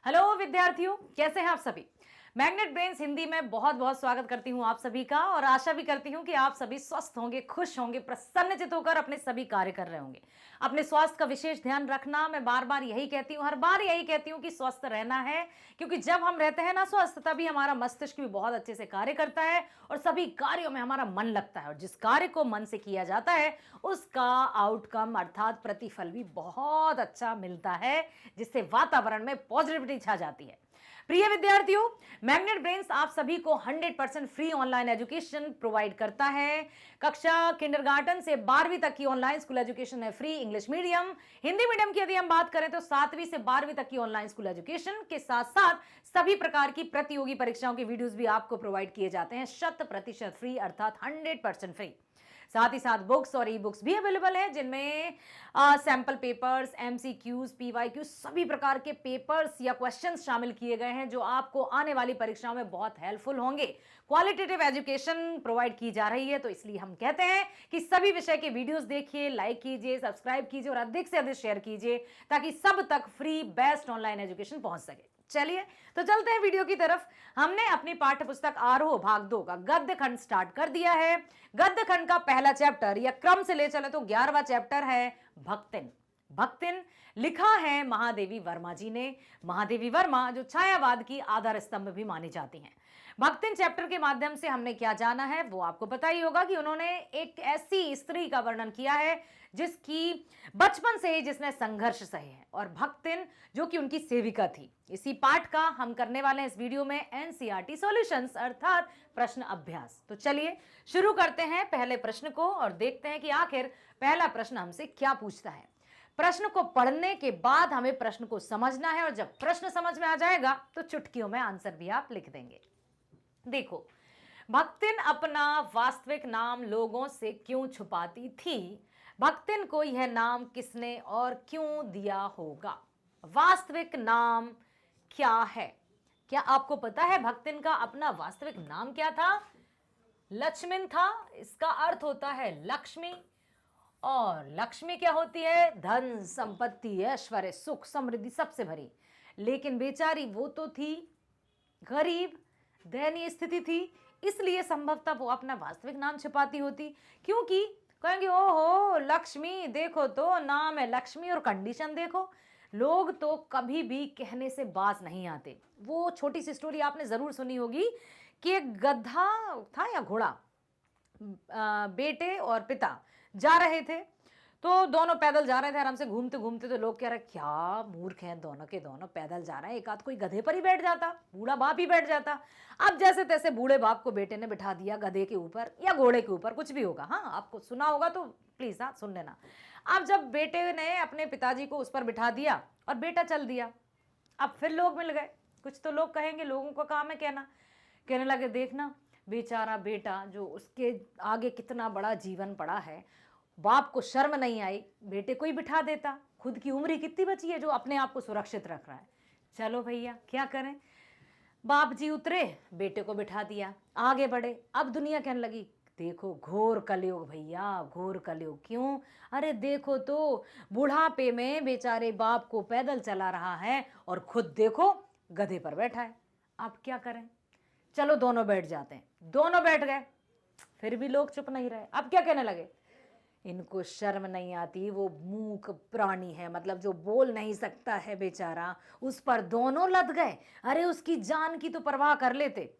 Hello विद्यार्थियों, कैसे हैं आप सभी। मैग्नेट ब्रेन्स हिंदी में बहुत बहुत स्वागत करती हूं आप सभी का और आशा भी करती हूं कि आप सभी स्वस्थ होंगे, खुश होंगे, प्रसन्नचित होकर अपने सभी कार्य कर रहे होंगे। अपने स्वास्थ्य का विशेष ध्यान रखना। मैं बार बार यही कहती हूं, हर बार यही कहती हूं कि स्वस्थ रहना है, क्योंकि जब हम रहते हैं ना स्वस्थ, तभी हमारा मस्तिष्क भी बहुत अच्छे से कार्य करता है और सभी कार्यों में हमारा मन लगता है। और जिस कार्य को मन से किया जाता है उसका आउटकम अर्थात प्रतिफल भी बहुत अच्छा मिलता है, जिससे वातावरण में पॉजिटिविटी छा जाती है। प्रिय विद्यार्थियों, मैग्नेट ब्रेन्स आप सभी को 100% फ्री ऑनलाइन एजुकेशन प्रोवाइड करता है। कक्षा किंडरगार्टन से 12वीं तक की ऑनलाइन स्कूल एजुकेशन है free. English medium, Hindi medium की यदि हम बात करें तो 7वीं से 12वीं तक की ऑनलाइन स्कूल एजुकेशन के साथ साथ सभी प्रकार की प्रतियोगी परीक्षाओं के वीडियोस भी आपको प्रोवाइड किए जाते हैं 100% फ्री अर्थात 100% फ्री। साथ ही साथ बुक्स और ई बुक्स भी अवेलेबल है, जिनमें सैंपल पेपर्स, एमसीक्यूज, पीवाईक्यूज, सभी प्रकार के पेपर्स या क्वेश्चंस शामिल किए गए हैं जो आपको आने वाली परीक्षाओं में बहुत हेल्पफुल होंगे। क्वालिटेटिव एजुकेशन प्रोवाइड की जा रही है, तो इसलिए हम कहते हैं कि सभी विषय के वीडियोस देखिए, लाइक कीजिए, सब्सक्राइब कीजिए और अधिक से अधिक शेयर कीजिए ताकि सब तक फ्री बेस्ट ऑनलाइन एजुकेशन पहुंच सके। चलिए तो चलते हैं वीडियो की तरफ। हमने अपनी पाठ्य पुस्तक आरोह भाग 2 का गद्य खंड स्टार्ट कर दिया है। गद्य खंड का पहला चैप्टर या क्रम से ले चले तो 11वां चैप्टर है भक्तिन। भक्तिन लिखा है महादेवी वर्मा जी ने। महादेवी वर्मा जो छायावाद की आधार स्तंभ भी मानी जाती हैं। भक्तिन चैप्टर के माध्यम से हमने क्या जाना है वो आपको पता ही होगा कि उन्होंने एक ऐसी स्त्री का वर्णन किया है जिसकी बचपन से ही जिसने संघर्ष सहे हैं, और भक्तिन जो कि उनकी सेविका थी। इसी पाठ का हम करने वाले हैं इस वीडियो में एनसीईआरटी सॉल्यूशंस अर्थात प्रश्न अभ्यास। तो चलिए शुरू करते हैं पहले प्रश्न को और देखते हैं कि आखिर पहला प्रश्न हमसे क्या पूछता है। प्रश्न को पढ़ने के बाद हमें प्रश्न को समझना है और जब प्रश्न समझ में आ जाएगा तो चुटकियों में आंसर भी आप लिख देंगे। देखो, भक्तिन अपना वास्तविक नाम लोगों से क्यों छुपाती थी? भक्तिन को यह नाम किसने और क्यों दिया होगा? वास्तविक नाम क्या है? क्या आपको पता है भक्तिन का अपना वास्तविक नाम क्या था? लक्ष्मण था। इसका अर्थ होता है लक्ष्मी, और लक्ष्मी क्या होती है? धन, संपत्ति, ऐश्वर्य, सुख, समृद्धि सबसे भरी। लेकिन बेचारी वो तो थी गरीब, दयनीय स्थिति थी, इसलिए संभवतः वो अपना वास्तविक नाम छिपाती होती। क्योंकि कहेंगे ओहो लक्ष्मी, देखो तो नाम है लक्ष्मी और कंडीशन देखो। लोग तो कभी भी कहने से बाज नहीं आते। वो छोटी सी स्टोरी आपने जरूर सुनी होगी कि एक गधा था या घोड़ा, बेटे और पिता जा रहे थे, तो दोनों पैदल जा रहे थे आराम से घूमते घूमते। तो लोग कह रहे क्या मूर्ख हैं, दोनों के दोनों पैदल जा रहे हैं, एक आध कोई गधे पर ही बैठ जाता, बूढ़ा बाप ही बैठ जाता। अब जैसे तैसे बूढ़े बाप को बेटे ने बिठा दिया गधे के ऊपर या घोड़े के ऊपर, कुछ भी होगा। हाँ, आपको सुना होगा तो प्लीज हाँ सुन लेना। अब जब बेटे ने अपने पिताजी को उस पर बिठा दिया और बेटा चल दिया, अब फिर लोग मिल गए। कुछ तो लोग कहेंगे, लोगों का काम है कहना, कहने लगे देखना बेचारा बेटा जो उसके आगे कितना बड़ा जीवन पड़ा है, बाप को शर्म नहीं आई, बेटे को ही बिठा देता, खुद की उम्र ही कितनी बची है जो अपने आप को सुरक्षित रख रहा है। चलो भैया क्या करें, बाप जी उतरे, बेटे को बिठा दिया, आगे बढ़े। अब दुनिया कहने लगी देखो घोर कलयुग भैया, घोर कलयुग। क्यों? अरे देखो तो बुढ़ापे में बेचारे बाप को पैदल चला रहा है और खुद देखो गधे पर बैठा है। अब क्या करें? चलो दोनों बैठ जाते हैं। दोनों बैठ गए, फिर भी लोग चुप नहीं रहे। अब क्या कहने लगे, इनको शर्म नहीं आती, वो मूक प्राणी है, मतलब जो बोल नहीं सकता है बेचारा, उस पर दोनों लद गए। अरे उसकी जान की तो परवाह कर लेते।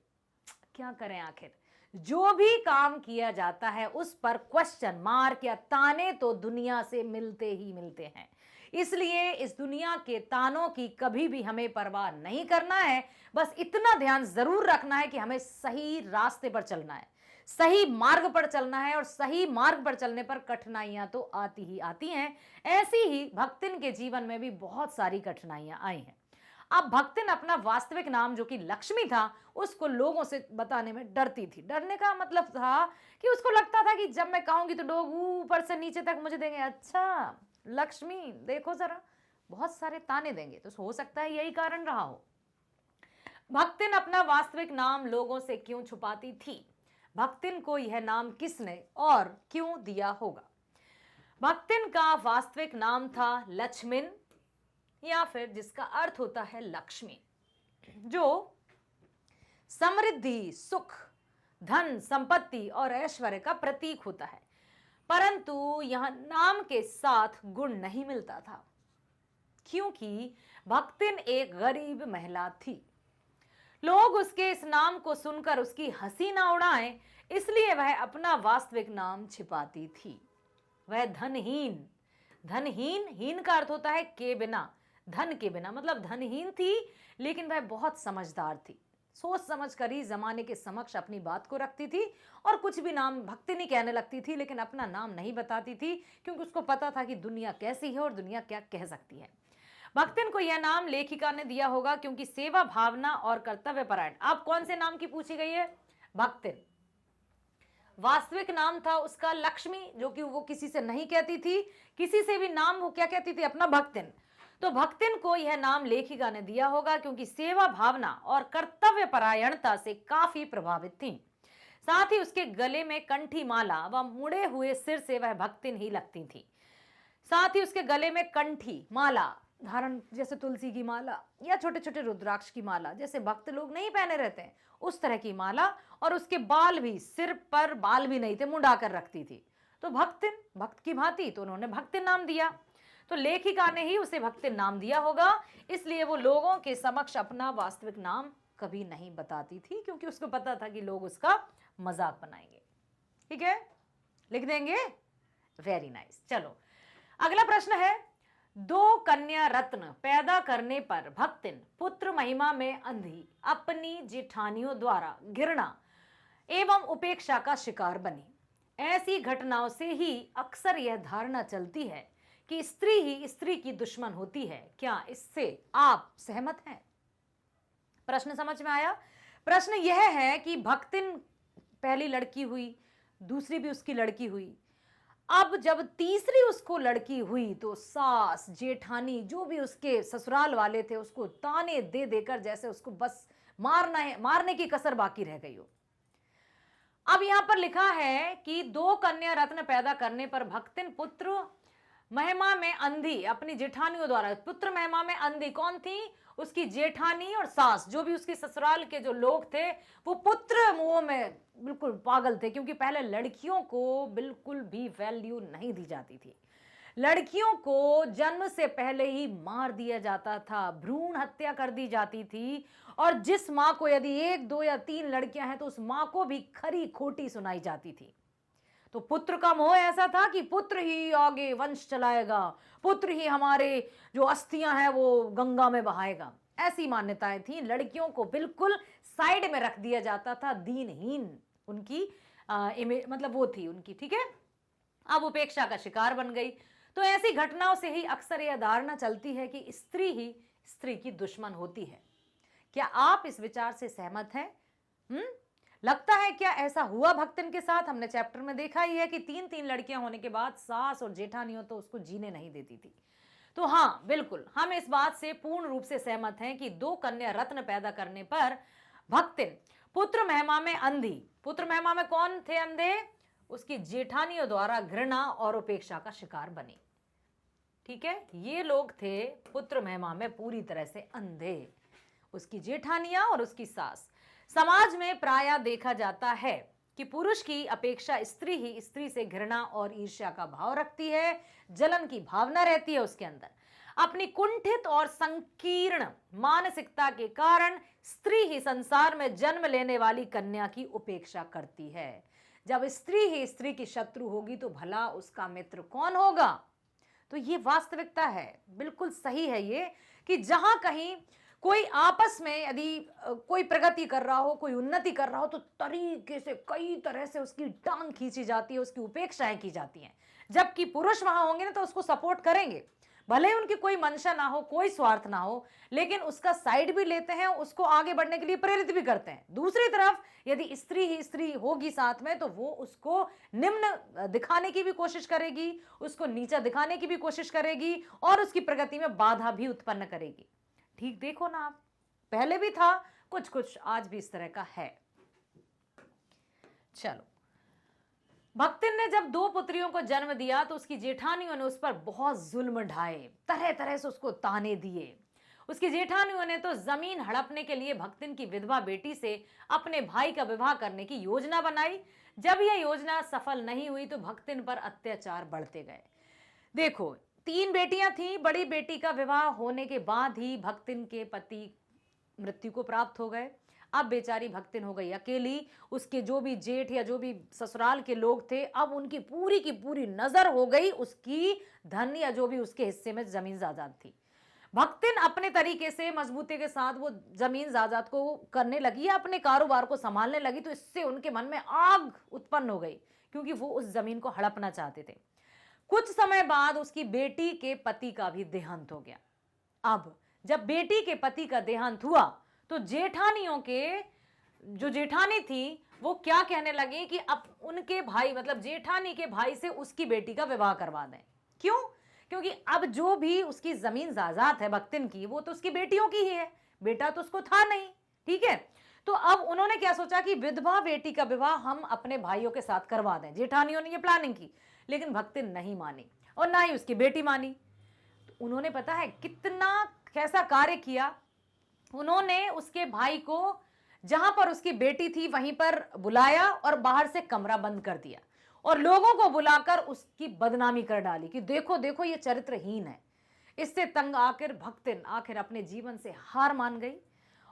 क्या करें आखिर? जो भी काम किया जाता है उस पर क्वेश्चन मार्क या ताने तो दुनिया से मिलते ही मिलते हैं। इसलिए इस दुनिया के तानों की कभी भी हमें परवाह नहीं करना है। बस इतना ध्यान जरूर रखना है कि हमें सही रास्ते पर चलना है, सही मार्ग पर चलना है, और सही मार्ग पर चलने पर कठिनाइयां तो आती ही आती हैं। ऐसी ही भक्तिन के जीवन में भी बहुत सारी कठिनाइयां आई हैं। अब भक्तिन अपना वास्तविक नाम जो कि लक्ष्मी था उसको लोगों से बताने में डरती थी। डरने का मतलब था कि उसको लगता था कि जब मैं कहूंगी तो लोग ऊपर से नीचे तक मुझे देंगे, अच्छा लक्ष्मी देखो जरा, बहुत सारे ताने देंगे। तो हो सकता है यही कारण रहा हो। भक्तिन अपना वास्तविक नाम लोगों से क्यों छुपाती थी? भक्तिन को यह नाम किसने और क्यों दिया होगा? भक्तिन का वास्तविक नाम था लक्ष्मण, या फिर जिसका अर्थ होता है लक्ष्मी, जो समृद्धि, सुख, धन, संपत्ति और ऐश्वर्य का प्रतीक होता है। परंतु यह नाम के साथ गुण नहीं मिलता था, क्योंकि भक्तिन एक गरीब महिला थी। लोग उसके इस नाम को सुनकर उसकी हंसी ना उड़ाएं, इसलिए वह अपना वास्तविक नाम छिपाती थी। वह धनहीन, धनहीन, हीन का अर्थ होता है के बिना, धन के बिना, मतलब धनहीन थी, लेकिन वह बहुत समझदार थी। सोच समझ कर ही जमाने के समक्ष अपनी बात को रखती थी और कुछ भी नाम भक्ति नहीं कहने लगती थी, लेकिन अपना नाम नहीं बताती थी, क्योंकि उसको पता था कि दुनिया कैसी है और दुनिया क्या कह सकती है। भक्तिन को यह नाम लेखिका ने दिया होगा क्योंकि सेवा भावना और कर्तव्य परायण। आप कौन से नाम की पूछी गई है? भक्तिन। वास्तविक नाम था उसका लक्ष्मी, जो कि वो किसी से नहीं कहती थी, किसी से भी नाम वो क्या कहती थी? अपना भक्तिन। तो भक्तिन को यह नाम लेखिका ने दिया होगा क्योंकि सेवा भावना और कर्तव्य परायणता से काफी प्रभावित थी। साथ ही उसके गले में कंठी माला व मुड़े हुए सिर से वह भक्तिन ही लगती थी। साथ ही उसके गले में कंठी माला धारण, जैसे तुलसी की माला या छोटे छोटे रुद्राक्ष की माला, जैसे भक्त लोग नहीं पहने रहते हैं, उस तरह की माला, और उसके बाल भी, सिर पर बाल भी नहीं थे, मुंडा कर रखती थी। तो भक्तिन, भक्त की भांति, तो उन्होंने भक्तिन नाम दिया। तो लेखिका ने ही उसे भक्तिन नाम दिया होगा, इसलिए वो लोगों के समक्ष अपना वास्तविक नाम कभी नहीं बताती थी, क्योंकि उसको पता था कि लोग उसका मजाक बनाएंगे। ठीक है, लिख देंगे। Very nice. चलो अगला प्रश्न है, दो कन्या रत्न पैदा करने पर भक्तिन पुत्र महिमा में अंधी अपनी जेठानियों द्वारा घृणा एवं उपेक्षा का शिकार बनी। ऐसी घटनाओं से ही अक्सर यह धारणा चलती है कि स्त्री ही स्त्री की दुश्मन होती है। क्या इससे आप सहमत हैं? प्रश्न समझ में आया? प्रश्न यह है कि भक्तिन पहली लड़की हुई, दूसरी भी उसकी लड़की हुई, अब जब तीसरी उसको लड़की हुई तो सास, जेठानी, जो भी उसके ससुराल वाले थे, उसको ताने दे देकर जैसे उसको बस मारना है, मारने की कसर बाकी रह गई हो। अब यहां पर लिखा है कि दो कन्या रत्न पैदा करने पर भक्तिन पुत्र महिमा में अंधी अपनी जेठानियों द्वारा, पुत्र महिमा में अंधी कौन थी? उसकी जेठानी और सास, जो भी उसके ससुराल के जो लोग थे, वो पुत्र मोह में बिल्कुल पागल थे, क्योंकि पहले लड़कियों को बिल्कुल भी वैल्यू नहीं दी जाती थी। लड़कियों को जन्म से पहले ही मार दिया जाता था, भ्रूण हत्या कर दी जाती थी, और जिस माँ को यदि 1, 2 या 3 लड़कियां हैं तो उस माँ को भी खरी खोटी सुनाई जाती थी। तो पुत्र का मोह ऐसा था कि पुत्र ही आगे वंश चलाएगा, पुत्र ही हमारे जो अस्थियां हैं वो गंगा में बहाएगा, ऐसी मान्यताएं थी। लड़कियों को बिल्कुल साइड में रख दिया जाता था, दीनहीन उनकी मतलब वो थी उनकी। ठीक है, अब उपेक्षा का शिकार बन गई। तो ऐसी घटनाओं से ही अक्सर यह धारणा चलती है कि स्त्री ही स्त्री की दुश्मन होती है। क्या आप इस विचार से सहमत हैं? लगता है क्या ऐसा हुआ भक्तिन के साथ? हमने चैप्टर में देखा ही है कि 3-3 लड़कियां होने के बाद सास और जेठानियों तो उसको जीने नहीं देती थी। तो हाँ, बिल्कुल हम इस बात से पूर्ण रूप से सहमत हैं कि दो कन्या रत्न पैदा करने पर भक्तिन पुत्र महिमा में अंधी, पुत्र महिमा में कौन थे अंधे? उसकी जेठानियों द्वारा घृणा और उपेक्षा का शिकार बनी। ठीक है, ये लोग थे पुत्र महिमा में पूरी तरह से अंधे, उसकी जेठानियां और उसकी सास। समाज में प्रायः देखा जाता है कि पुरुष की अपेक्षा स्त्री ही स्त्री से घृणा और ईर्ष्या का भाव रखती है, जलन की भावना रहती है उसके अंदर। अपनी कुंठित और संकीर्ण मानसिकता के कारण स्त्री ही संसार में जन्म लेने वाली कन्या की उपेक्षा करती है। जब स्त्री ही स्त्री की शत्रु होगी तो भला उसका मित्र कौन होगा? तो ये वास्तविकता है, बिल्कुल सही है ये, कि जहां कहीं कोई आपस में यदि कोई प्रगति कर रहा हो, कोई उन्नति कर रहा हो, तो तरीके से कई तरह से उसकी टांग खींची जाती है, उसकी उपेक्षाएं की जाती हैं। जबकि पुरुष वहां होंगे ना तो उसको सपोर्ट करेंगे, भले ही उनकी कोई मंशा ना हो, कोई स्वार्थ ना हो, लेकिन उसका साइड भी लेते हैं, उसको आगे बढ़ने के लिए प्रेरित भी करते हैं। दूसरी तरफ यदि स्त्री ही स्त्री होगी साथ में, तो वो उसको निम्न दिखाने की भी कोशिश करेगी, उसको नीचा दिखाने की भी कोशिश करेगी, और उसकी प्रगति में बाधा भी उत्पन्न करेगी। ठीक देखो ना आप, पहले भी था कुछ कुछ, आज भी इस तरह का है। चलो भक्तिन ने जब 2 पुत्रियों को जन्म दिया तो उसकी जेठानियों ने उस पर बहुत जुल्म ढाए, तरह तरह से उसको ताने दिए। उसकी जेठानियों ने तो जमीन हड़पने के लिए भक्तिन की विधवा बेटी से अपने भाई का विवाह करने की योजना बनाई। जब यह योजना सफल नहीं हुई तो भक्तिन पर अत्याचार बढ़ते गए। देखो, 3 बेटियां थीं। बड़ी बेटी का विवाह होने के बाद ही भक्तिन के पति मृत्यु को प्राप्त हो गए। अब बेचारी भक्तिन हो गई अकेली। उसके जो भी जेठ या जो भी ससुराल के लोग थे, अब उनकी पूरी की पूरी नजर हो गई उसकी धन या जो भी उसके हिस्से में जमीन जायदाद थी। भक्तिन अपने तरीके से मजबूती के साथ वो जमीन जायदाद को करने लगी या अपने कारोबार को संभालने लगी, तो इससे उनके मन में आग उत्पन्न हो गई, क्योंकि वो उस जमीन को हड़पना चाहते थे। कुछ समय बाद उसकी बेटी के पति का भी देहांत हो गया। अब जब बेटी के पति का देहांत हुआ तो जेठानियों के जो जेठानी थी वो क्या कहने लगी कि अब उनके भाई, मतलब जेठानी के भाई से उसकी बेटी का विवाह करवा दें। क्यों? क्योंकि अब जो भी उसकी जमीन जायदाद है भक्तिन की, वो तो उसकी बेटियों की ही है, बेटा तो उसको था नहीं। ठीक है, तो अब उन्होंने क्या सोचा कि विधवा बेटी का विवाह हम अपने भाइयों के साथ करवा दें। जेठानियों ने ये प्लानिंग की, लेकिन भक्तिन नहीं मानी और ना ही उसकी बेटी मानी। तो उन्होंने पता है कितना कैसा कार्य किया। उन्होंने उसके भाई को जहां पर उसकी बेटी थी वहीं पर बुलाया और बाहर से कमरा बंद कर दिया और लोगों को बुलाकर उसकी बदनामी कर डाली कि देखो देखो ये चरित्रहीन है। इससे तंग आकर भक्तिन आखिर अपने जीवन से हार मान गई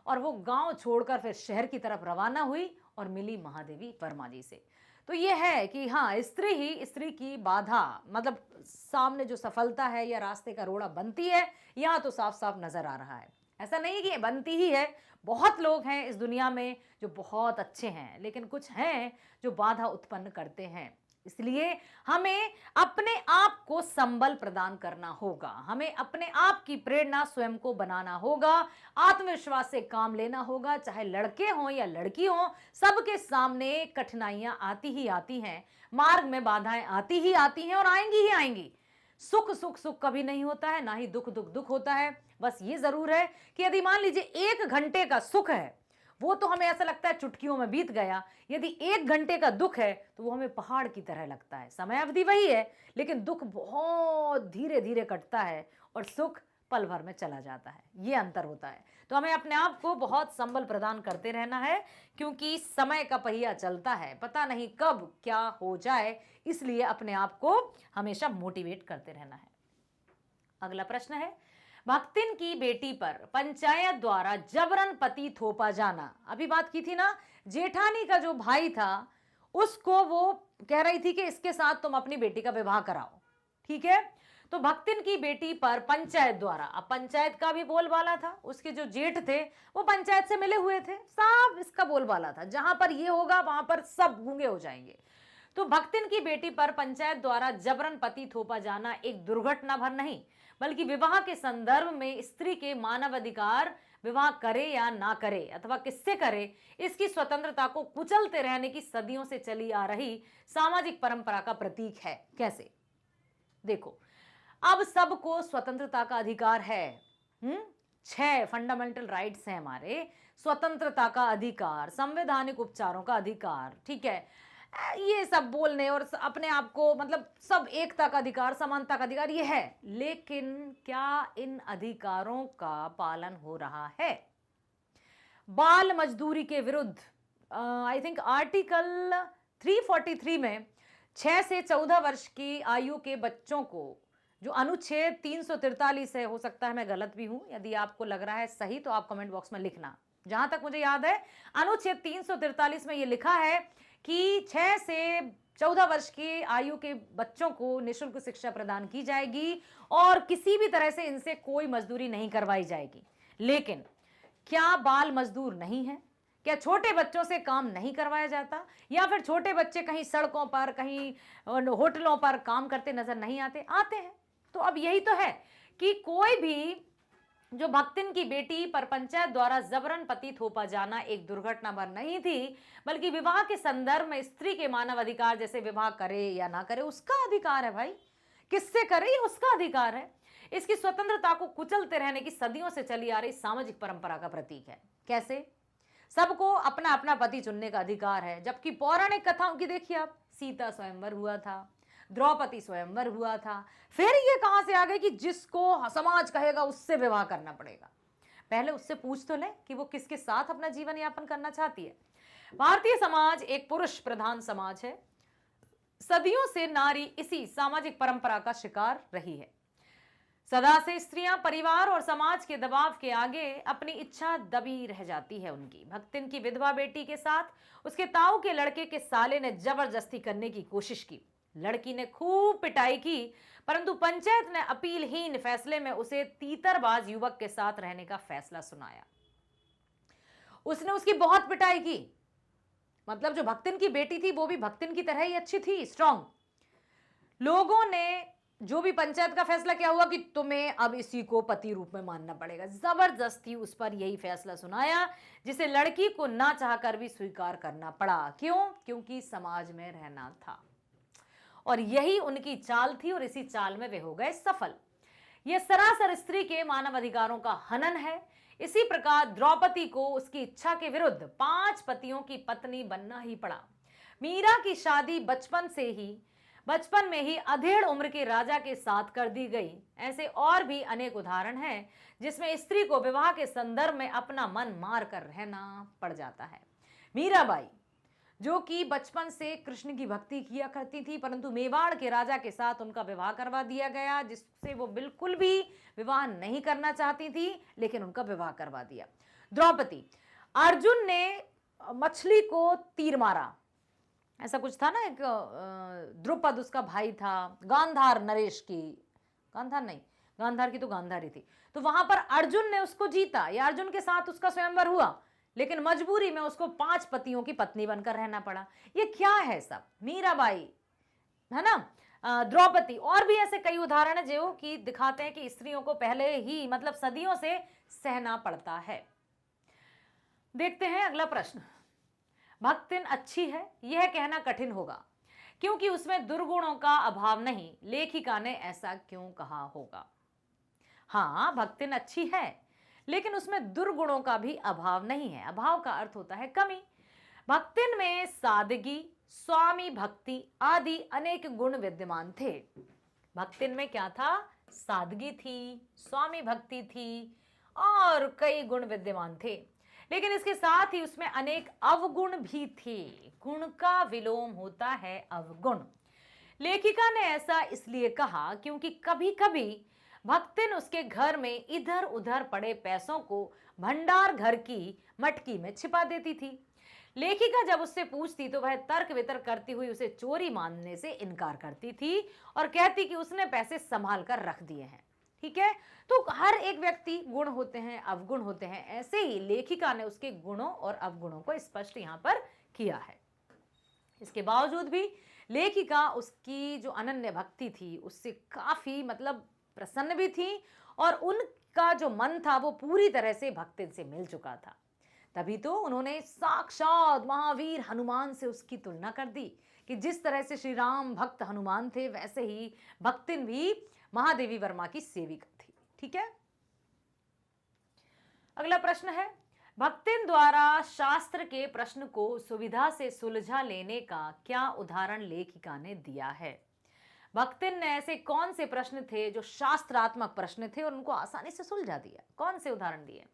और वो गांव छोड़कर फिर शहर की तरफ रवाना हुई और मिली महादेवी वर्मा जी से। तो ये है कि हाँ, स्त्री ही स्त्री की बाधा, मतलब सामने जो सफलता है या रास्ते का रोड़ा बनती है, यहाँ तो साफ साफ नजर आ रहा है। ऐसा नहीं कि ये बनती ही है, बहुत लोग हैं इस दुनिया में जो बहुत अच्छे हैं, लेकिन कुछ हैं जो बाधा उत्पन्न करते हैं। इसलिए हमें अपने आप को संबल प्रदान करना होगा, हमें अपने आप की प्रेरणा स्वयं को बनाना होगा, आत्मविश्वास से काम लेना होगा। चाहे लड़के हों या लड़की हों, सबके सामने कठिनाइयां आती ही आती हैं, मार्ग में बाधाएं आती ही आती हैं और आएंगी ही आएंगी। सुख सुख सुख कभी नहीं होता है, ना ही दुख दुख दुख होता है। बस ये जरूर है कि यदि मान लीजिए 1 घंटे का सुख है, वो तो हमें ऐसा लगता है चुटकियों में बीत गया। यदि 1 घंटे का दुख है तो वो हमें पहाड़ की तरह लगता है। समय अवधि वही है, लेकिन दुख बहुत धीरे धीरे कटता है और सुख पल भर में चला जाता है। ये अंतर होता है। तो हमें अपने आप को बहुत संबल प्रदान करते रहना है, क्योंकि समय का पहिया चलता है, पता नहीं कब क्या हो जाए। इसलिए अपने आप को हमेशा मोटिवेट करते रहना है। अगला प्रश्न है, भक्तिन की बेटी पर पंचायत द्वारा जबरन पति थोपा जाना। अभी बात की थी ना, जेठानी का जो भाई था उसको वो कह रही थी कि इसके साथ तुम अपनी बेटी का विवाह कराओ। ठीक है, तो भक्तिन की बेटी पर पंचायत द्वारा, अब पंचायत का भी बोलबाला था, उसके जो जेठ थे वो पंचायत से मिले हुए थे, सब इसका बोलबाला था। जहां पर ये होगा वहां पर सब गूंगे हो जाएंगे। तो भक्तिन की बेटी पर पंचायत द्वारा जबरन पति थोपा जाना एक दुर्घटना भर नहीं, बल्कि विवाह के संदर्भ में स्त्री के मानव अधिकार, विवाह करे या ना करे अथवा किससे करे, इसकी स्वतंत्रता को कुचलते रहने की सदियों से चली आ रही सामाजिक परंपरा का प्रतीक है। कैसे? देखो, अब सबको स्वतंत्रता का अधिकार है। 6 फंडामेंटल राइट्स हैं हमारे। स्वतंत्रता का अधिकार, संवैधानिक उपचारों का अधिकार, ठीक है, ये सब बोलने और अपने आप को, मतलब सब एकता का अधिकार, समानता का अधिकार, ये है। लेकिन क्या इन अधिकारों का पालन हो रहा है? बाल मजदूरी के विरुद्ध आई थिंक आर्टिकल 343 में 6 से 14 वर्ष की आयु के बच्चों को, जो अनुच्छेद 343 है, हो सकता है मैं गलत भी हूं, यदि आपको लग रहा है सही तो आप कमेंट बॉक्स में लिखना। जहां तक मुझे याद है अनुच्छेद 343 में यह लिखा है कि 6 से 14 वर्ष की आयु के बच्चों को निःशुल्क शिक्षा प्रदान की जाएगी और किसी भी तरह से इनसे कोई मजदूरी नहीं करवाई जाएगी। लेकिन क्या बाल मजदूर नहीं है? क्या छोटे बच्चों से काम नहीं करवाया जाता? या फिर छोटे बच्चे कहीं सड़कों पर, कहीं होटलों पर काम करते नजर नहीं आते? आते हैं। तो अब यही तो है कि कोई भी जो भक्तिन की बेटी पर पंचायत द्वारा जबरन पति थोपा जाना एक दुर्घटना भर नहीं थी, बल्कि विवाह के संदर्भ में स्त्री के मानव अधिकार, जैसे विवाह करे या ना करे उसका अधिकार है। भाई, किससे करे ये उसका अधिकार है। इसकी स्वतंत्रता को कुचलते रहने की सदियों से चली आ रही सामाजिक परंपरा का प्रतीक है। कैसे? सबको अपना अपना पति चुनने का अधिकार है। जबकि पौराणिक कथाओं की देखिए आप, सीता स्वयंवर हुआ था, द्रौपदी स्वयंवर हुआ था। फिर ये कहां से आ गए कि जिसको समाज कहेगा उससे विवाह करना पड़ेगा? पहले उससे पूछ तो ले कि वो किसके साथ अपना जीवन यापन करना चाहती है। भारतीय समाज एक पुरुष प्रधान समाज है। सदियों से नारी इसी सामाजिक परंपरा का शिकार रही है। सदा से स्त्रियां परिवार और समाज के दबाव के आगे अपनी इच्छा दबी रह जाती है उनकी। भक्तिन की विधवा बेटी के साथ उसके ताऊ के लड़के के साले ने जबरदस्ती करने की कोशिश की। लड़की ने खूब पिटाई की, परंतु पंचायत ने अपीलहीन फैसले में उसे तीतरबाज युवक के साथ रहने का फैसला सुनाया। उसने उसकी बहुत पिटाई की। मतलब जो भक्तिन की बेटी थी वो भी भक्तिन की तरह ही अच्छी थी, स्ट्रांग। लोगों ने जो भी पंचायत का फैसला क्या हुआ कि तुम्हें अब इसी को पति रूप में मानना पड़ेगा। जबरदस्ती उस पर यही फैसला सुनाया, जिसे लड़की को ना चाहकर भी स्वीकार करना पड़ा। क्यों? क्योंकि समाज में रहना था और यही उनकी चाल थी और इसी चाल में वे हो गए सफल। यह सरासर स्त्री के मानव अधिकारों का हनन है। इसी प्रकार द्रौपदी को उसकी इच्छा के विरुद्ध 5 पतियों की पत्नी बनना ही पड़ा। मीरा की शादी बचपन में ही अधेड़ उम्र के राजा के साथ कर दी गई। ऐसे और भी अनेक उदाहरण हैं जिसमें स्त्री को विवाह के संदर्भ में अपना मन मार कर रहना पड़ जाता है। मीराबाई, जो कि बचपन से कृष्ण की भक्ति किया करती थी, परंतु मेवाड़ के राजा के साथ उनका विवाह करवा दिया गया, जिससे वो बिल्कुल भी विवाह नहीं करना चाहती थी, लेकिन उनका विवाह करवा दिया। द्रौपदी, अर्जुन ने मछली को तीर मारा, ऐसा कुछ था ना। एक द्रुपद उसका भाई था, गांधार नरेश की, गांधार नहीं, गांधार की तो गांधारी थी। तो वहां पर अर्जुन ने उसको जीता, या अर्जुन के साथ उसका स्वयंवर हुआ, लेकिन मजबूरी में उसको 5 पतियों की पत्नी बनकर रहना पड़ा। ये क्या है सब? मीराबाई, है ना, द्रौपदी, और भी ऐसे कई उदाहरण है जो कि दिखाते हैं कि स्त्रियों को पहले ही मतलब सदियों से सहना पड़ता है। देखते हैं अगला प्रश्न। भक्तिन अच्छी है यह कहना कठिन होगा क्योंकि उसमें दुर्गुणों का अभाव नहीं। लेखिका ने ऐसा क्यों कहा होगा? हाँ, भक्तिन अच्छी है, लेकिन उसमें दुर्गुणों का भी अभाव नहीं है। अभाव का अर्थ होता है कमी। भक्तिन में सादगी, स्वामी भक्ति आदि अनेक गुण विद्यमान थे। भक्तिन में क्या था? सादगी थी, स्वामी भक्ति थी और कई गुण विद्यमान थे, लेकिन इसके साथ ही उसमें अनेक अवगुण भी थे। गुण का विलोम होता है अवगुण। लेखिका ने ऐसा इसलिए कहा क्योंकि कभी कभी भक्तिन उसके घर में इधर उधर पड़े पैसों को भंडार घर की मटकी में छिपा देती थी। लेखिका जब उससे पूछती तो वह तर्क वितर्क करती हुई उसे चोरी मानने से इनकार करती थी और कहती कि उसने पैसे संभाल कर रख दिए हैं। ठीक है, तो हर एक व्यक्ति गुण होते हैं, अवगुण होते हैं। ऐसे ही लेखिका ने उसके गुणों और अवगुणों को स्पष्ट यहां पर किया है। इसके बावजूद भी लेखिका उसकी जो अनन्य भक्ति थी उससे काफी मतलब प्रसन्न भी थी और उनका जो मन था वो पूरी तरह से भक्ति से मिल चुका था। तभी तो उन्होंने साक्षात महावीर हनुमान से उसकी तुलना कर दी कि जिस तरह से श्री राम भक्त हनुमान थे वैसे ही भक्तिन भी महादेवी वर्मा की सेविका थी। ठीक है, अगला प्रश्न है, भक्तिन द्वारा शास्त्र के प्रश्न को सुविधा से सुलझा लेने का क्या उदाहरण लेखिका ने दिया है? भक्तिन ने ऐसे कौन से प्रश्न थे जो शास्त्रात्मक प्रश्न थे और उनको आसानी से सुलझा दिया? कौन से उदाहरण दिए?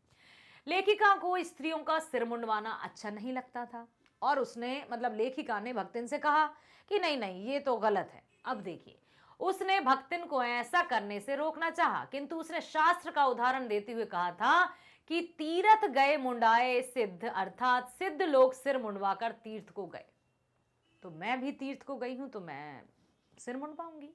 लेखिका को स्त्रियों का सिर मुंडवाना अच्छा नहीं लगता था और उसने मतलब लेखिका ने भक्तिन से कहा कि नहीं नहीं ये तो गलत है। अब देखिए, उसने भक्तिन को ऐसा करने से रोकना चाहा, किंतु उसने शास्त्र का उदाहरण देते हुए कहा था कि तीर्थ गए मुंडाए सिद्ध, अर्थात सिद्ध लोग सिर मुंडवाकर तीर्थ को गए, तो मैं भी तीर्थ को गई हूं तो मैं सिर मुंडवाऊंगी।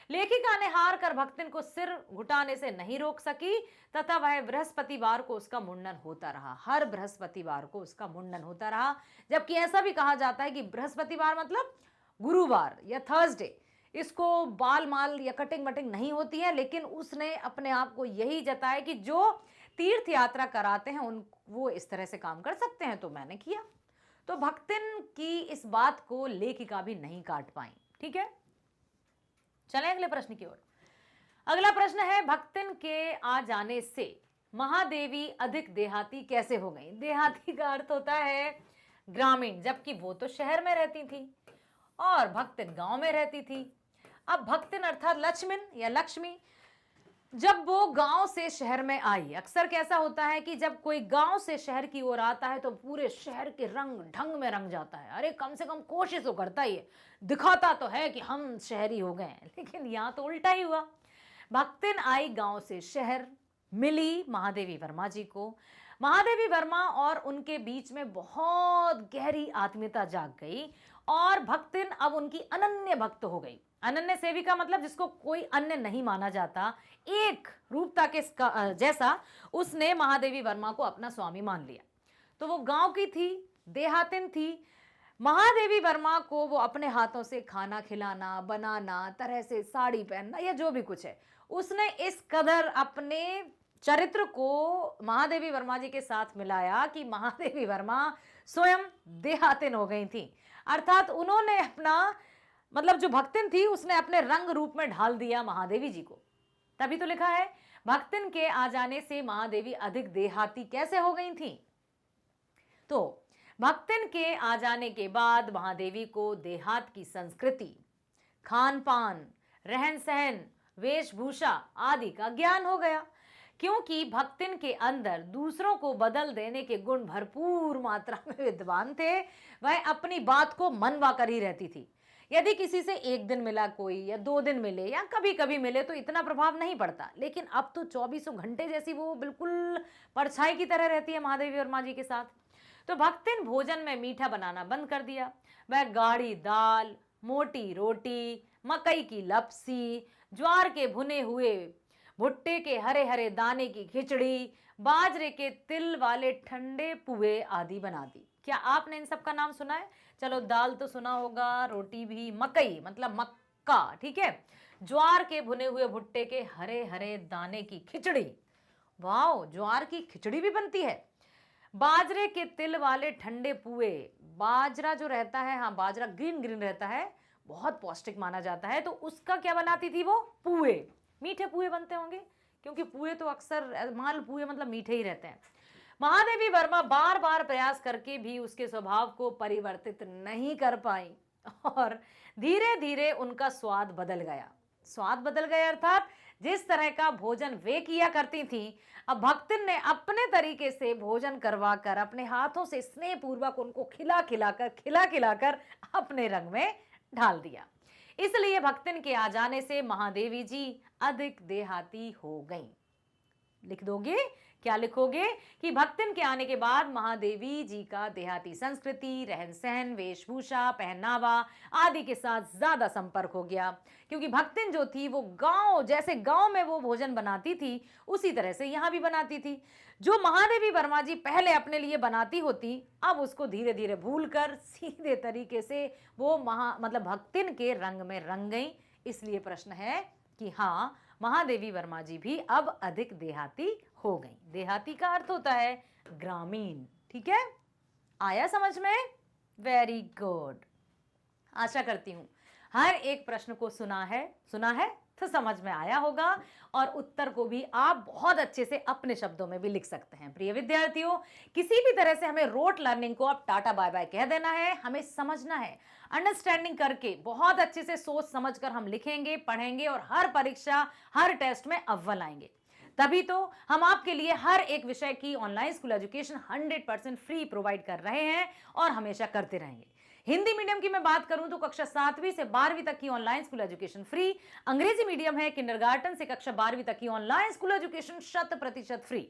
लेखिका ने हार कर भक्तिन को सिर घुटाने से नहीं रोक सकी तथा वह बृहस्पतिवार को उसका मुंडन होता रहा। हर बृहस्पतिवार को उसका मुंडन होता रहा, जबकि ऐसा भी कहा जाता है कि बृहस्पतिवार मतलब गुरुवार या थर्सडे, इसको बाल माल या कटिंग वटिंग नहीं होती है। लेकिन उसने अपने आप को यही जताया कि जो तीर्थ यात्रा कराते हैं उन वो इस तरह से काम कर सकते हैं, तो मैंने किया। तो भक्तिन की इस बात को लेखिका भी नहीं काट पाई। ठीक है, चलें अगले प्रश्न की ओर। अगला प्रश्न है, भक्तिन के आ जाने से महादेवी अधिक देहाती कैसे हो गई? देहाती का अर्थ होता है ग्रामीण, जबकि वो तो शहर में रहती थी और भक्तिन गांव में रहती थी। अब भक्तिन अर्थात लक्ष्मण या लक्ष्मी जब वो गांव से शहर में आई, अक्सर कैसा होता है कि जब कोई गांव से शहर की ओर आता है तो पूरे शहर के रंग ढंग में रंग जाता है। अरे कम से कम कोशिश तो करता ही है, दिखाता तो है कि हम शहरी हो गए हैं, लेकिन यहाँ तो उल्टा ही हुआ। भक्तिन आई गांव से शहर, मिली महादेवी वर्मा जी को। महादेवी वर्मा और उनके बीच में बहुत गहरी आत्मीयता जाग गई और भक्तिन अब उनकी अनन्य भक्त हो गई। अनन्य सेविका मतलब जिसको कोई अन्य नहीं माना जाता, एक रूपता के जैसा उसने महादेवी वर्मा को अपना स्वामी मान लिया। तो वो गांव की थी, देहातिन थी। महादेवी वर्मा को वो अपने हाथों से खाना खिलाना, बनाना, तरह से साड़ी पहनना या जो भी कुछ है, उसने इस कदर अपने चरित्र को महादेवी वर्मा जी के साथ मिलाया कि महादेवी वर्मा स्वयं देहातिन हो गई थी। अर्थात उन्होंने अपना मतलब जो भक्तिन थी उसने अपने रंग रूप में ढाल दिया महादेवी जी को। तभी तो लिखा है भक्तिन के आ जाने से महादेवी अधिक देहाती कैसे हो गई थी। तो भक्तिन के आ जाने के बाद महादेवी को देहात की संस्कृति, खान पान, रहन सहन, वेशभूषा आदि का ज्ञान हो गया, क्योंकि भक्तिन के अंदर दूसरों को बदल देने के गुण भरपूर मात्रा में विद्वान थे। वह अपनी बात को मनवा कर ही रहती थी। यदि किसी से एक दिन मिला कोई या 2 दिन मिले या कभी कभी मिले तो इतना प्रभाव नहीं पड़ता, लेकिन अब तो 24 घंटे जैसी वो बिल्कुल परछाई की तरह रहती है महादेवी वर्मा जी के साथ। तो भक्तिन भोजन में मीठा बनाना बंद कर दिया। वह गाढ़ी दाल, मोटी रोटी, मकई की लपसी, ज्वार के भुने हुए भुट्टे के हरे हरे दाने की खिचड़ी, बाजरे के तिल वाले ठंडे पुए आदि बना दी। क्या आपने इन सब का नाम सुना है? चलो दाल तो सुना होगा, रोटी भी, मकई मतलब मक्का, ठीक है, ज्वार के भुने हुए भुट्टे के हरे हरे दाने की खिचड़ी, वाह, ज्वार की खिचड़ी भी बनती है। बाजरे के तिल वाले ठंडे पुए, बाजरा जो रहता है, हाँ बाजरा ग्रीन ग्रीन रहता है, बहुत पौष्टिक माना जाता है, तो उसका क्या बनाती थी वो? पुए, मीठे पुए बनते होंगे, क्योंकि पुए तो अक्सर माल पुए मतलब मीठे ही रहते हैं। महादेवी वर्मा बार बार प्रयास करके भी उसके स्वभाव को परिवर्तित नहीं कर पाई और धीरे धीरे उनका स्वाद बदल गया। स्वाद बदल गया अर्थात जिस तरह का भोजन वे किया करती थी, अब भक्तिन ने अपने तरीके से भोजन करवाकर अपने हाथों से स्नेह पूर्वक उनको खिला खिलाकर अपने रंग में ढाल दिया। इसलिए भक्तिन के आ जाने से महादेवी जी अधिक देहाती हो गईं। लिख दोगे? क्या लिखोगे? कि भक्तिन के आने के बाद महादेवी जी का देहाती संस्कृति, रहन सहन, वेशभूषा, पहनावा आदि के साथ ज्यादा संपर्क हो गया, क्योंकि भक्तिन जो थी वो गांव, जैसे गांव में वो भोजन बनाती थी उसी तरह से यहाँ भी बनाती थी। जो महादेवी वर्मा जी पहले अपने लिए बनाती होती, अब उसको धीरे धीरे भूलकर सीधे तरीके से वो मतलब भक्तिन के रंग में रंग गई। इसलिए प्रश्न है कि हाँ, महादेवी वर्मा जी भी अब अधिक देहाती हो गई। देहाती का अर्थ होता है ग्रामीण, ठीक है, आया समझ में? Very good. आशा करती हूं हर एक प्रश्न को सुना है तो समझ में आया होगा और उत्तर को भी आप बहुत अच्छे से अपने शब्दों में भी लिख सकते हैं। प्रिय विद्यार्थियों, किसी भी तरह से हमें रोट लर्निंग को अब टाटा बाय बाय कह देना है। हमें समझना है, अंडरस्टैंडिंग करके बहुत अच्छे से सोच समझकर हम लिखेंगे, पढ़ेंगे और हर परीक्षा, हर टेस्ट में अव्वल आएंगे। तभी तो हम आपके लिए हर एक विषय की online school education 100% free provide कर रहे हैं और हमेशा करते रहेंगे। हिंदी मीडियम की मैं बात करूं तो कक्षा 7वीं से 12वीं तक की ऑनलाइन स्कूल एजुकेशन फ्री। अंग्रेजी मीडियम है, किंडरगार्टन से कक्षा 12वीं तक की ऑनलाइन स्कूल एजुकेशन 100% फ्री।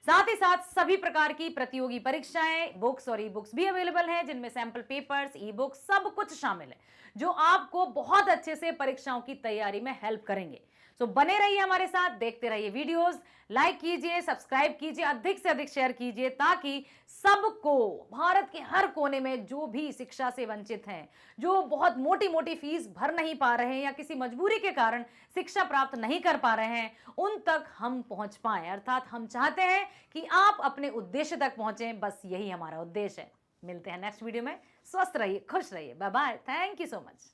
साथ ही साथ सभी प्रकार की प्रतियोगी परीक्षाएं, बुक्स और ई बुक्स भी अवेलेबल हैं, जिनमें सैंपल पेपर्स, ई बुक्स सब कुछ शामिल है, जो आपको बहुत अच्छे से परीक्षाओं की तैयारी में हेल्प करेंगे। सो बने रहिए हमारे साथ, देखते रहिए वीडियोस, लाइक कीजिए, सब्सक्राइब कीजिए, अधिक से अधिक शेयर कीजिए, ताकि सबको, भारत के हर कोने में जो भी शिक्षा से वंचित हैं, जो बहुत मोटी मोटी फीस भर नहीं पा रहे हैं या किसी मजबूरी के कारण शिक्षा प्राप्त नहीं कर पा रहे हैं, उन तक हम पहुंच पाएं। अर्थात हम चाहते हैं कि आप अपने उद्देश्य तक पहुंचें, बस यही हमारा उद्देश्य है। मिलते हैं नेक्स्ट वीडियो में। स्वस्थ रहिए, खुश रहिए, bye bye, thank you so much.